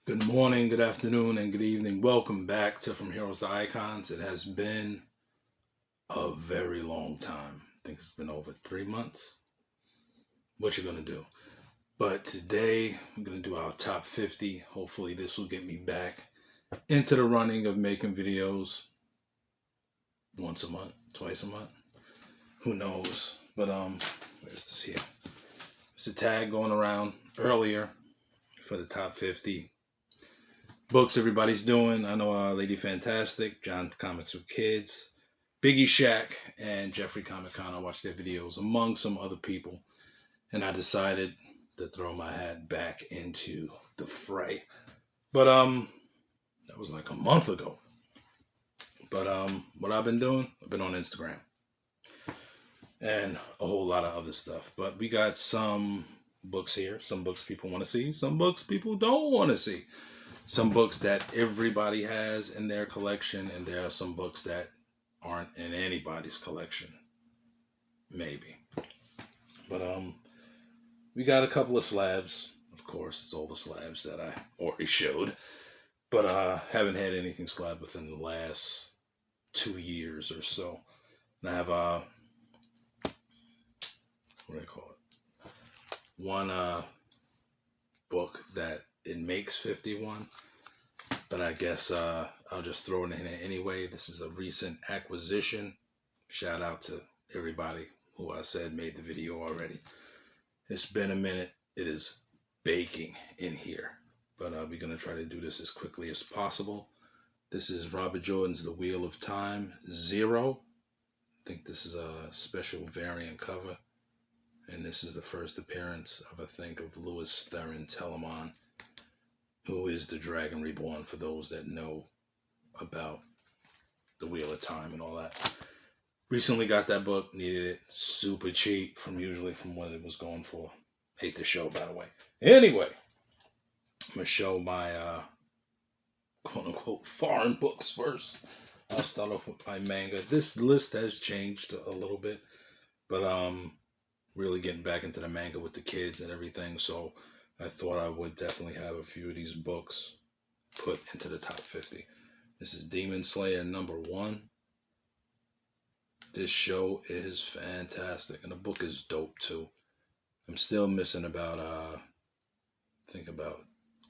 Good morning, good afternoon, and good evening. Welcome back to From Heroes to Icons. It has been a very long time. I think it's been over 3 months. What you gonna do? But today I'm gonna do our top 50. Hopefully this will get me back into the running of making videos once a month, twice a month. Who knows? But where's this here? It's a tag going around earlier for the top 50 books everybody's doing. I know Lady Fantastic, John Comics with Kids, Biggie Shaq, and Jeffrey KomiKHAN. I watched their videos among some other people, and I decided to throw my hat back into the fray. But that was like a month ago. But what I've been doing, I've been on Instagram and a whole lot of other stuff. But we got some books here, some books people want to see, some books people don't want to see. Some books that everybody has in their collection, and there are some books that aren't in anybody's collection. Maybe. But we got a couple of slabs. Of course, it's all the slabs that I already showed. But haven't had anything slab within the last 2 years or so. And I have what do I call it? One book that it makes 51, but I guess I'll just throw it in there anyway. This is a recent acquisition. Shout out to everybody who I said made the video already. It's been a minute. It is baking in here, but we're going to try to do this as quickly as possible. This is Robert Jordan's The Wheel of Time 0. I think this is a special variant cover, and this is the first appearance of, I think, of Louis Theron Telemon, who is the Dragon Reborn, for those that know about the Wheel of Time and all that. Recently got that book, needed it super cheap from what it was going for. Hate the show, by the way. Anyway, I'm going to show my quote-unquote foreign books first. I'll start off with my manga. This list has changed a little bit, but really getting back into the manga with the kids and everything, so I thought I would definitely have a few of these books put into the top 50. This is Demon Slayer #1. This show is fantastic, and the book is dope too. I'm still missing about, I think about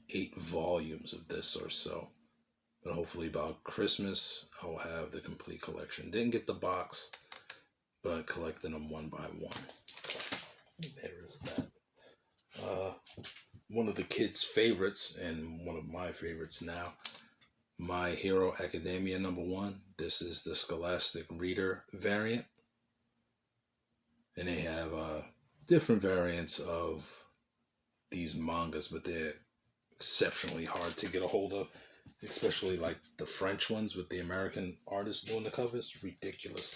8 volumes of this or so. But hopefully about Christmas, I'll have the complete collection. Didn't get the box, but collecting them one by one. There is that. One of the kids' favorites, and one of my favorites now, My Hero Academia #1. This is the Scholastic Reader variant. And they have different variants of these mangas, but they're exceptionally hard to get a hold of, especially like the French ones with the American artists doing the covers. Ridiculous.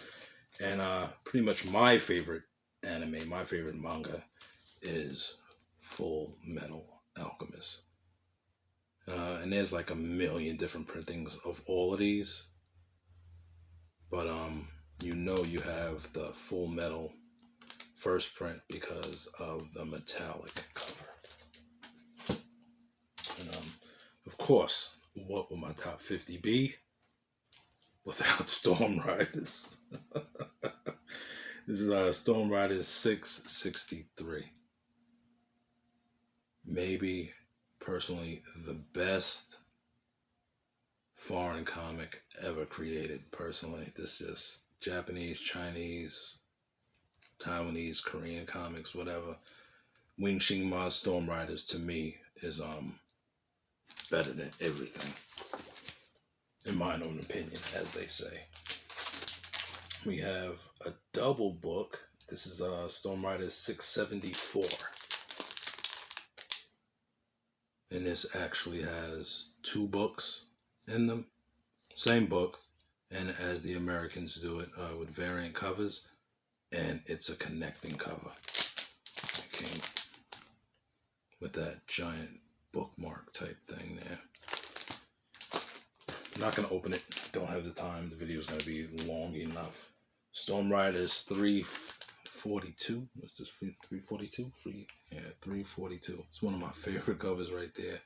And pretty much my favorite anime, my favorite manga is Full Metal Alchemist. And there's like a million different printings of all of these. But you have the Full Metal first print because of the metallic cover. And of course, what would my top 50 be without Storm Riders? This is Storm Riders 663. Maybe, personally, the best foreign comic ever created, personally. This is Japanese, Chinese, Taiwanese, Korean comics, whatever. Wing Shing Ma's Storm Riders, to me, is better than everything, in my own opinion, as they say. We have a double book. This is Storm Riders 674. And this actually has 2 books in them. Same book, and as the Americans do it, with variant covers, and it's a connecting cover. It came with that giant bookmark type thing there. I'm not going to open it. Don't have the time. The video is going to be long enough. Storm Riders 342. What's this? 342? 342. It's one of my favorite covers right there.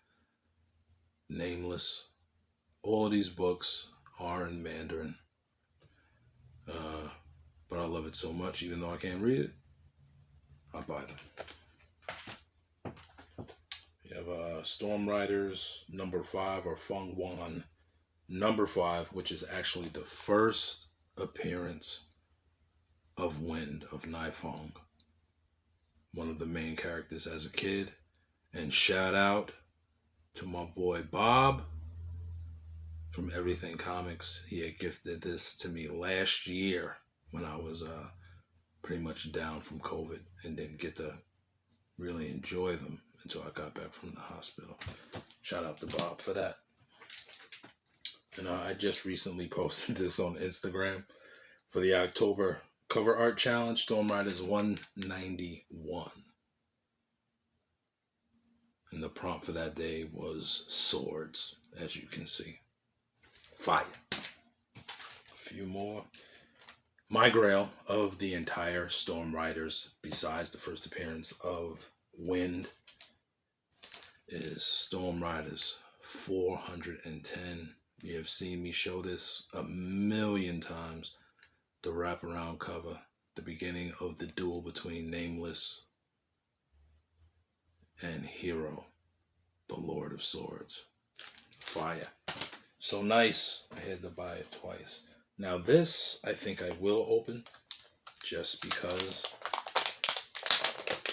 Nameless. All of these books are in Mandarin. But I love it so much, even though I can't read it, I buy them. You have Storm Riders number 5, or Feng Wan number 5, which is actually the first appearance of Wind, of Nifeng, one of the main characters as a kid. And shout out to my boy Bob from Everything Comics. He had gifted this to me last year when I was pretty much down from COVID and didn't get to really enjoy them until I got back from the hospital. Shout out to Bob for that. And I just recently posted this on Instagram for the October cover art challenge. Storm Riders 191. And the prompt for that day was swords, as you can see. Fire. A few more. My grail of the entire Storm Riders, besides the first appearance of Wind, is Storm Riders 410. You have seen me show this a million times. The wraparound cover, the beginning of the duel between Nameless and Hero, the Lord of Swords. Fire. So nice, I had to buy it twice. Now this, I think I will open, just because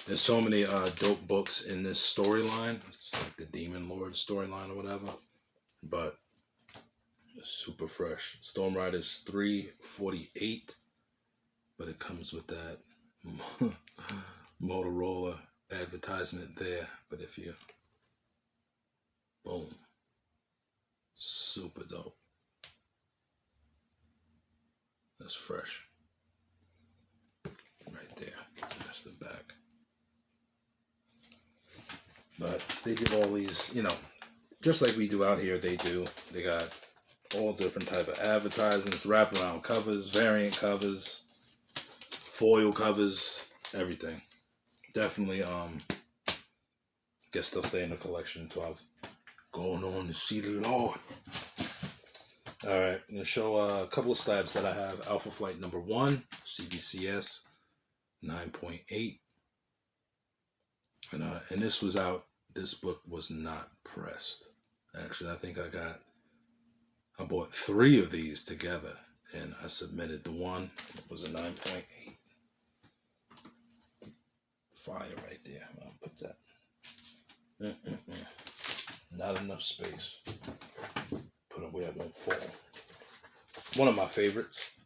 there's so many dope books in this storyline. It's like the Demon Lord storyline or whatever, but it's super fresh. Storm Riders 348, but it comes with that Motorola advertisement there. But if you, boom, super dope. That's fresh. Right there. That's the back. But they do all these, just like we do out here, they do. They got all different type of advertisements, wraparound covers, variant covers, foil covers, everything. Definitely, guess they'll stay in the collection until I've gone on to see the Lord. All right, I'm going to show a couple of stabs that I have. Alpha Flight number 1, CBCS 9.8. And this was out. This book was not pressed. Actually, I think I bought 3 of these together, and I submitted the one. It was a 9.8. Fire right there. I'll put that. Not enough space. Put it where it won't fall. One of my favorites,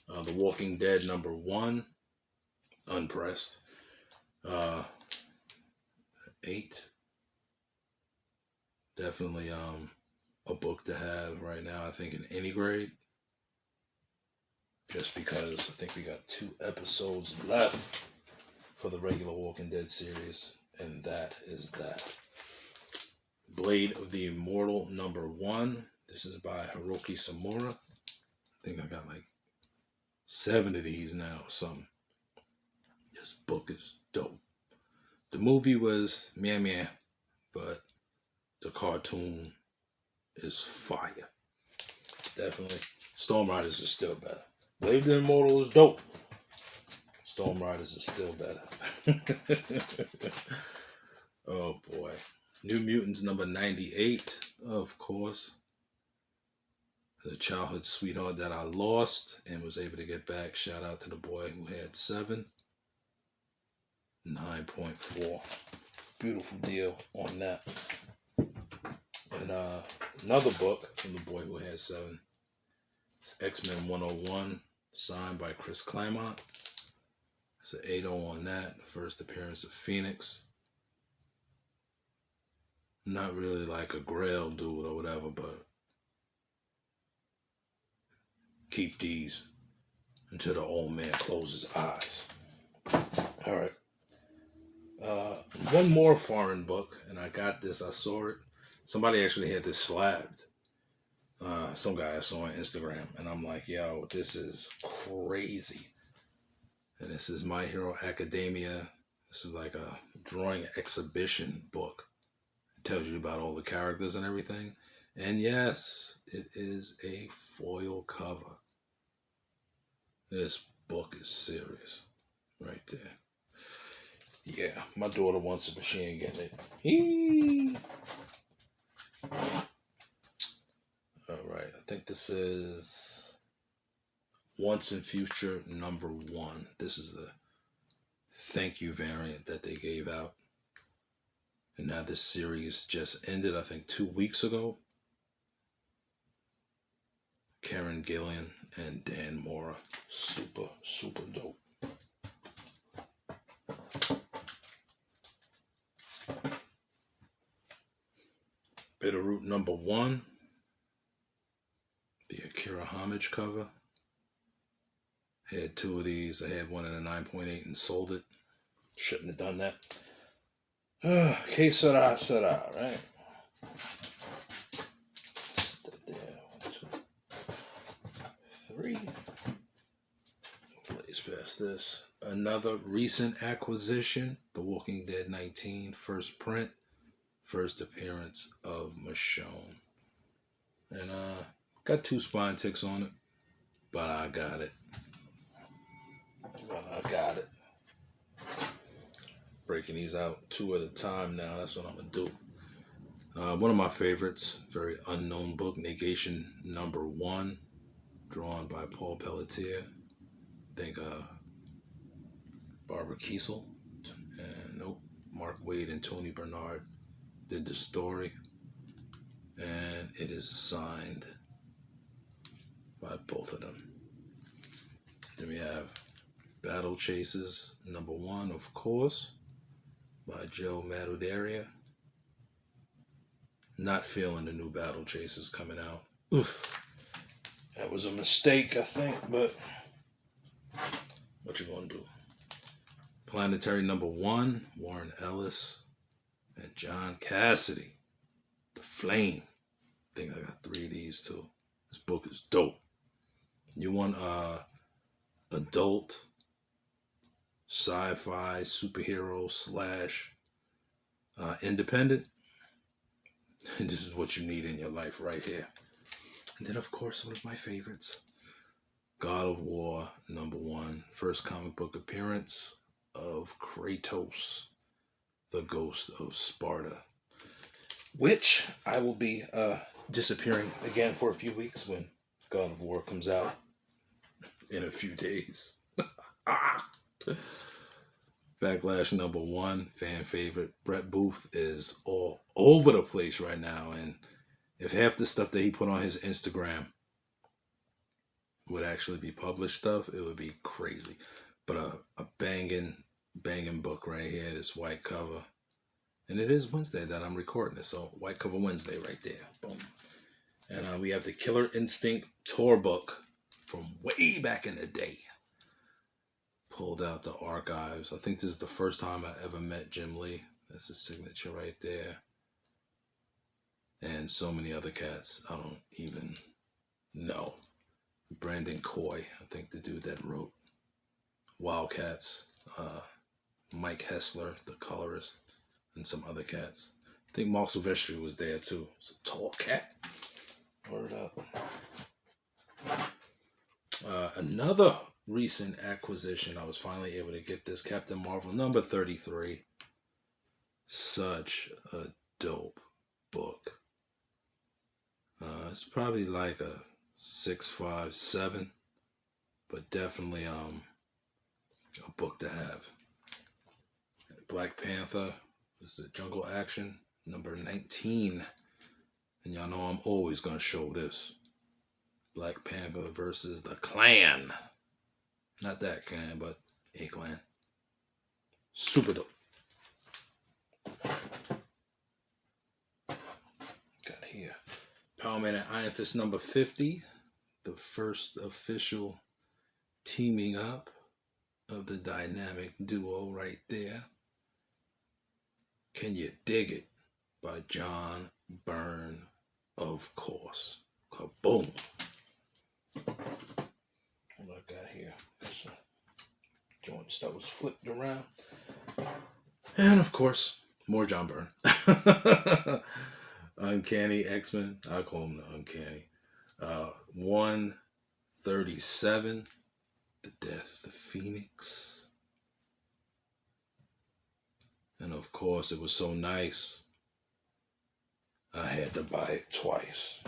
The Walking Dead number 1, unpressed. 8. Definitely a book to have right now, I think, in any grade. Just because I think we got 2 episodes left for the regular Walking Dead series, and that is that. Blade of the Immortal number 1. This is by Hiroki Samura. I think I got like 7 of these now or something. This book is dope. The movie was meh, but the cartoon is fire. Definitely. Storm Riders is still better. Blade of the Immortal is dope. Storm Riders is still better. Oh boy. New Mutants number 98, of course. The childhood sweetheart that I lost and was able to get back. Shout out to the boy who had 7. 9.4. Beautiful deal on that. And another book from the boy who had 7. It's X-Men 101, signed by Chris Claremont. It's an 8.0 on that. First appearance of Phoenix. Not really like a Grail dude or whatever, but keep these until the old man closes his eyes. All right. One more foreign book, and I got this. I saw it. Somebody actually had this slabbed. Some guy I saw on Instagram, and I'm like, yo, this is crazy. And this is My Hero Academia. This is like a drawing exhibition book. tells you about all the characters and everything. And yes, it is a foil cover. This book is serious. Right there. Yeah, my daughter wants it, but she ain't getting it. Eee. Alright, I think this is Once and Future #1. This is the thank you variant that they gave out. And now this series just ended, I think, 2 weeks ago. Karen Gillan and Dan Mora. Super, super dope. Bitterroot #1. The Akira Homage cover. Had 2 of these. I had one in a 9.8 and sold it. Shouldn't have done that. Que sera, right? There. 1, 2, 3. Blaze past this. Another recent acquisition. The Walking Dead 19. First print. First appearance of Michonne. And got 2 spine ticks on it. But I got it. Breaking these out 2 at a time now. That's what I'm going to do. One of my favorites. Very unknown book. Negation #1. Drawn by Paul Pelletier. I think Barbara Kiesel. And nope. Mark Waid and Tony Bernard did the story. And it is signed by both of them. Then we have Battle Chasers #1, of course, by Joe Madureira. Not feeling the new Battle Chasers coming out. Oof. That was a mistake, I think, but what you gonna do? Planetary #1, Warren Ellis and John Cassidy. The Flame. I think I got 3 of these too. This book is dope. You want adult sci-fi superhero / independent? This is what you need in your life right here. And then, of course, one of my favorites, God of War #1, first comic book appearance of Kratos, the Ghost of Sparta, which I will be disappearing again for a few weeks when God of War comes out in a few days. Backlash #1, fan favorite. Brett Booth is all over the place right now, and if half the stuff that he put on his Instagram would actually be published stuff, it would be crazy. But a banging book right here, this white cover. And it is Wednesday that I'm recording this, so white cover Wednesday right there. Boom. And we have the Killer Instinct tour book from way back in the day. Pulled out the archives. I think this is the first time I ever met Jim Lee. That's his signature right there. And so many other cats I don't even know. Brandon Coy, I think the dude that wrote Wildcats. Mike Hessler, the colorist, and some other cats. I think Mark Silvestri was there too. It's a tall cat. Word up. Another recent acquisition. I was finally able to get this Captain Marvel #33. Such a dope book. It's probably like a 6.5, 7, but definitely a book to have. Black Panther is the Jungle Action #19, and y'all know I'm always gonna show this. Black Panther versus the Klan. Not that clan, but a clan. Super dope. Got here Power Man and Iron Fist #50. The first official teaming up of the dynamic duo right there. Can You Dig It? By John Byrne, of course. Kaboom. What I got here? Joints that was flipped around. And of course, More John Byrne. Uncanny X-Men. I call him the Uncanny. 137. The Death of the Phoenix. And of course, it was so nice, I had to buy it twice.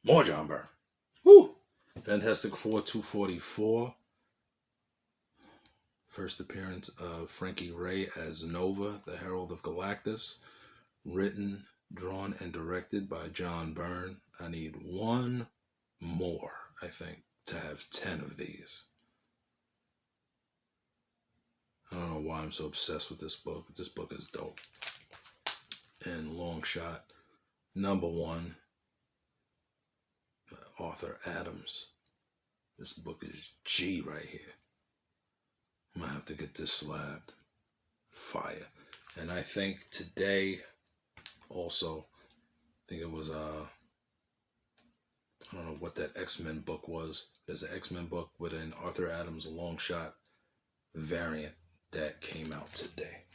More John Byrne. Woo! Fantastic Four 244. First appearance of Frankie Ray as Nova, the Herald of Galactus. Written, drawn, and directed by John Byrne. I need one more, I think, to have 10 of these. I don't know why I'm so obsessed with this book, but this book is dope. And long shot, number one, Arthur Adams. This book is G right here. I'm gonna have to get this slabbed. Fire. And I think today, also, I think it was, I don't know what that X-Men book was. There's an X-Men book with an Arthur Adams long shot variant that came out today.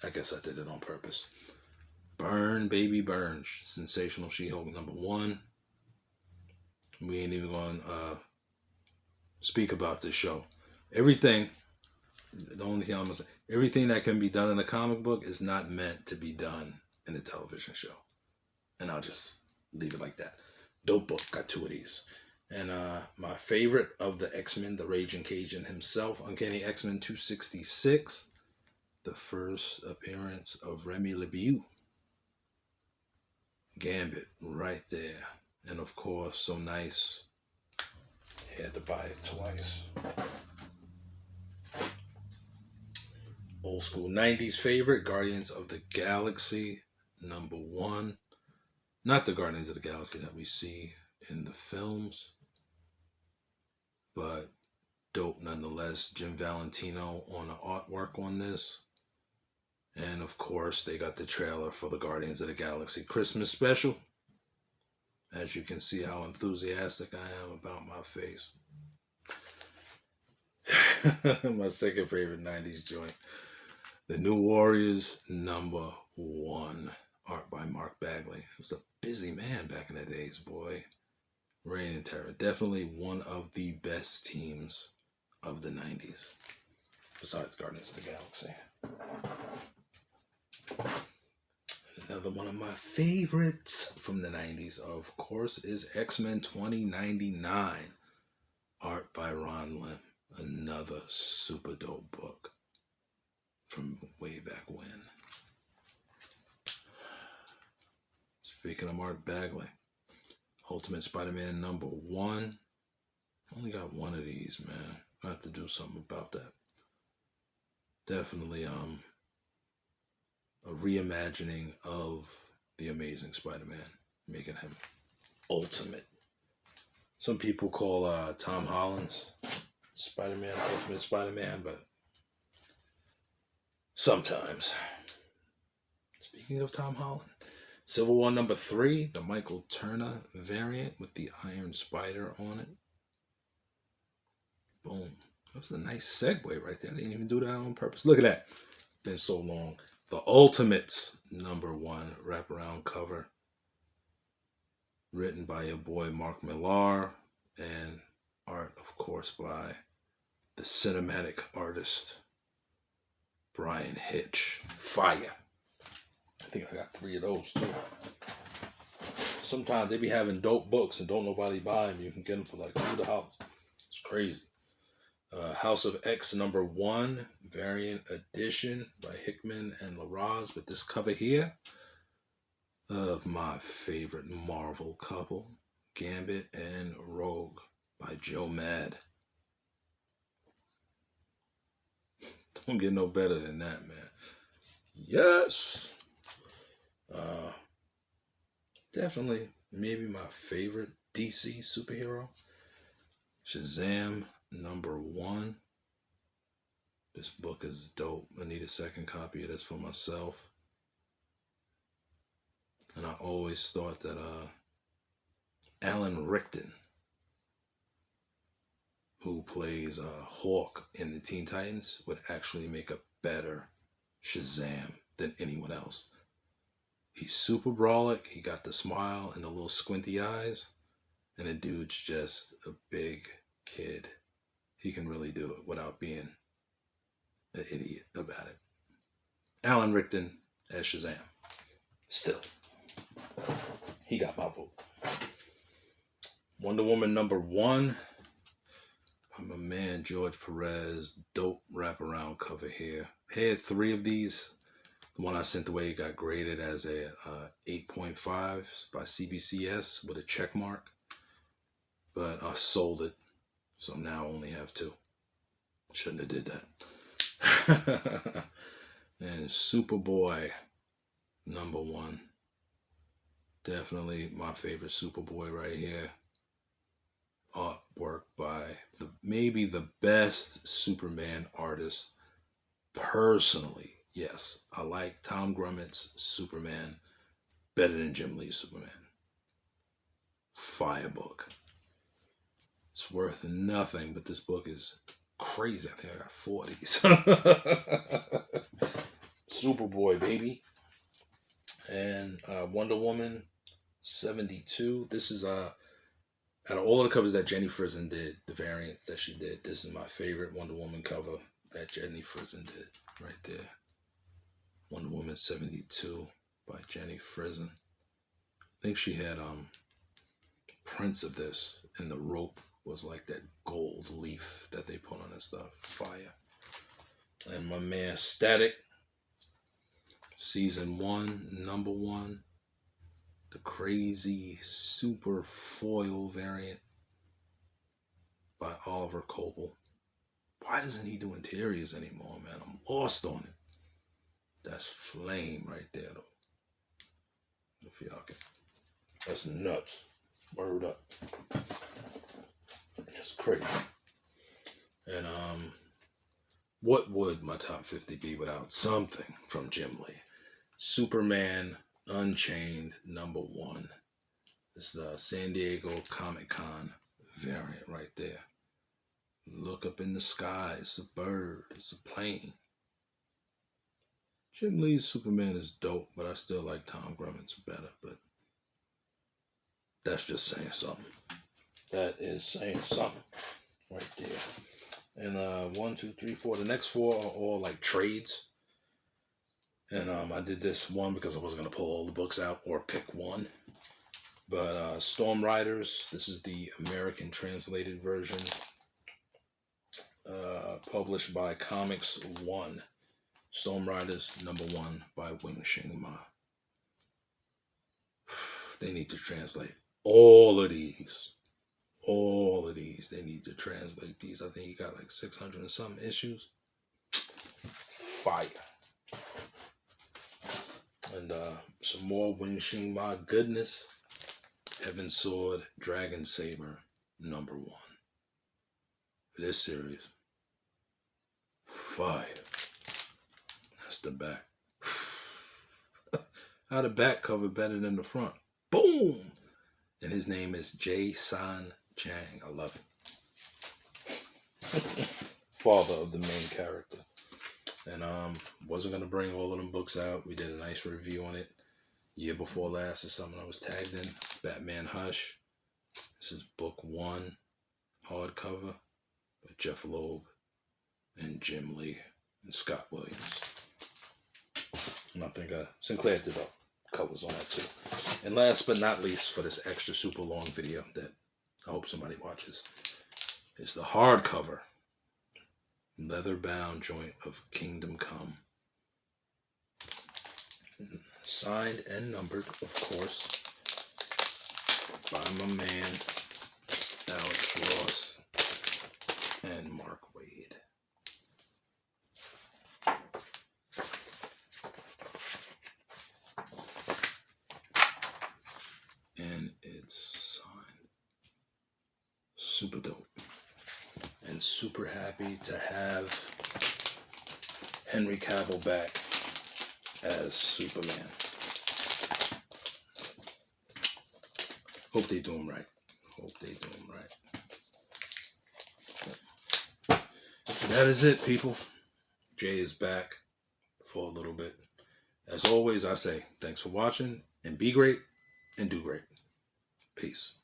I guess I did it on purpose. Burn, baby, burn. Sensational She-Hulk number one. We ain't even going to speak about this show. Everything, the only thing I'm going to say, everything that can be done in a comic book is not meant to be done in a television show. And I'll just leave it like that. Dope book. Got 2 of these. And my favorite of the X-Men, the Raging Cajun himself, Uncanny X-Men 266. The first appearance of Remy LeBeau. Gambit right there. And of course, so nice. Had to buy it twice. Old school 90s favorite, Guardians of the Galaxy, number one. Not the Guardians of the Galaxy that we see in the films, but dope nonetheless. Jim Valentino on the artwork on this. And of course, they got the trailer for the Guardians of the Galaxy Christmas special. As you can see how enthusiastic I am about my face. My second favorite 90s joint. The New Warriors, number one. Art by Mark Bagley. He was a busy man back in the days, boy. Reign and Terror. Definitely one of the best teams of the 90s. Besides Guardians of the Galaxy. Another one of my favorites from the 90s, of course, is X-Men 2099. Art by Ron Lim. Another super dope book from way back when. Speaking of Mark Bagley, Ultimate Spider-Man number one. Only got one of these, man. I have to do something about that. Definitely, a reimagining of the Amazing Spider-Man, making him ultimate. Some people call Tom Holland's Spider-Man Ultimate Spider-Man, but sometimes. Speaking of Tom Holland, Civil War number 3, the Michael Turner variant with the Iron Spider on it. Boom. That was a nice segue right there. I didn't even do that on purpose. Look at that. Been so long. The Ultimates number 1 wraparound cover. Written by your boy Mark Millar. And art, of course, by the cinematic artist Brian Hitch. Fire. I think I got 3 of those too. Sometimes they be having dope books and don't nobody buy them. You can get them for like $2. It's crazy. House of X number 1 variant edition by Hickman and LaRaz with this cover here of my favorite Marvel couple, Gambit and Rogue by Joe Mad. Don't get no better than that, man. Yes. Definitely maybe my favorite DC superhero, Shazam number 1. This book is dope. I need a second copy of this for myself. And I always thought that Alan Rickman who plays Hawk in the Teen Titans, would actually make a better Shazam than anyone else. He's super brolic. He got the smile and the little squinty eyes. And the dude's just a big kid. He can really do it without being an idiot about it. Alan Rickman as Shazam. Still, he got my vote. Wonder Woman #1. By my man George Perez. Dope wraparound cover here. Had 3 of these. The one I sent away got graded as a 8.5 by CBCS with a check mark. But I sold it, so now I only have 2. Shouldn't have did that. And Superboy #1. Definitely my favorite Superboy right here. Artwork by maybe the best Superman artist personally. Yes, I like Tom Grummett's Superman better than Jim Lee's Superman. Fire book. It's worth nothing, but this book is crazy. I think I got 4 of these. Superboy, baby. And Wonder Woman 72. This is out of all of the covers that Jenny Frison did, the variants that she did, this is my favorite Wonder Woman cover that Jenny Frison did right there. Wonder Woman 72 by Jenny Frison. I think she had prints of this, and the rope was like that gold leaf that they put on this stuff. Fire. And my man Static, season 1, #1. The crazy super foil variant by Oliver Coble. Why doesn't he do interiors anymore, man? I'm lost on it. That's flame right there, though. If y'all can. That's nuts. Word up. That's crazy. And what would my top 50 be without something from Jim Lee? Superman Unchained #1. This is the San Diego KomiKHAN variant right there. Look up in the sky. It's a bird. It's a plane. Jim Lee's Superman is dope, but I still like Tom Grummett's better. But that's just saying something. That is saying something right there. And 1, 2, 3, 4. The next 4 are all like trades. And I did this one because I wasn't going to pull all the books out or pick one. But Storm Riders, this is the American translated version. Published by Comics One. Storm Riders #1 by Wing Shing Ma. They need to translate all of these. All of these. They need to translate these. I think you got like 600 and some issues. Fire. And some more Wing Shing Ma goodness. Heaven Sword, Dragon Saber #1. This series. Fire. That's the back. How the back cover better than the front. Boom! And his name is Jae-san Chang. I love it. Father of the main character. And wasn't going to bring all of them books out. We did a nice review on it. Year before last is something I was tagged in. Batman Hush. This is book 1. Hardcover. By Jeff Loeb. And Jim Lee. And Scott Williams. And I think Sinclair did the covers on that too. And last but not least, for this extra super long video that I hope somebody watches, is the hardcover leather-bound joint of Kingdom Come. Signed and numbered, of course, by my man Alex Ross and Mark Wade. And it's signed. Super dope. And super happy to have Henry Cavill back as Superman. Hope they do him right. Hope they do him right. But that is it, people. Jay is back for a little bit. As always, I say thanks for watching, and be great and do great. Peace.